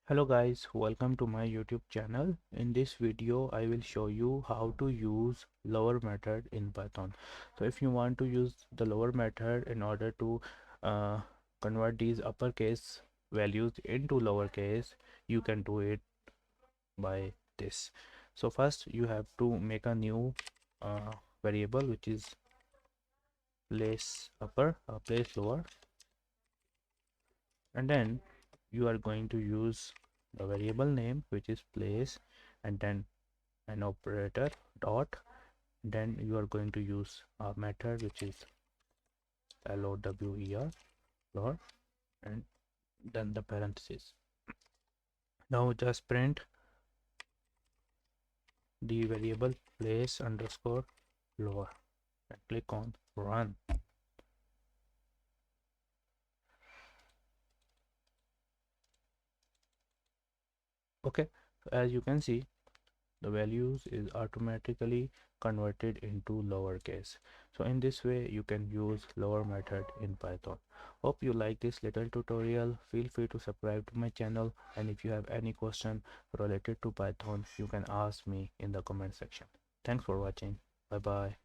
Hello guys, welcome to my YouTube channel. In this video I will show you how to use lower method in Python. So if you want to use the lower method in order to uh, convert these uppercase values into lowercase, you can do it by this. So first you have to make a new variable which is place upper, place lower, and then you are going to use the variable name which is place, and then an operator dot, then you are going to use a method which is lower lower, and then the parenthesis. Now just print the variable place underscore lower and click on run. Okay, so as you can see, the values is automatically converted into lowercase. So in this way you can use lower method in Python. Hope you like this little tutorial. Feel free to subscribe to my channel, and if you have any question related to Python, you can ask me in the comment section. Thanks for watching. Bye bye.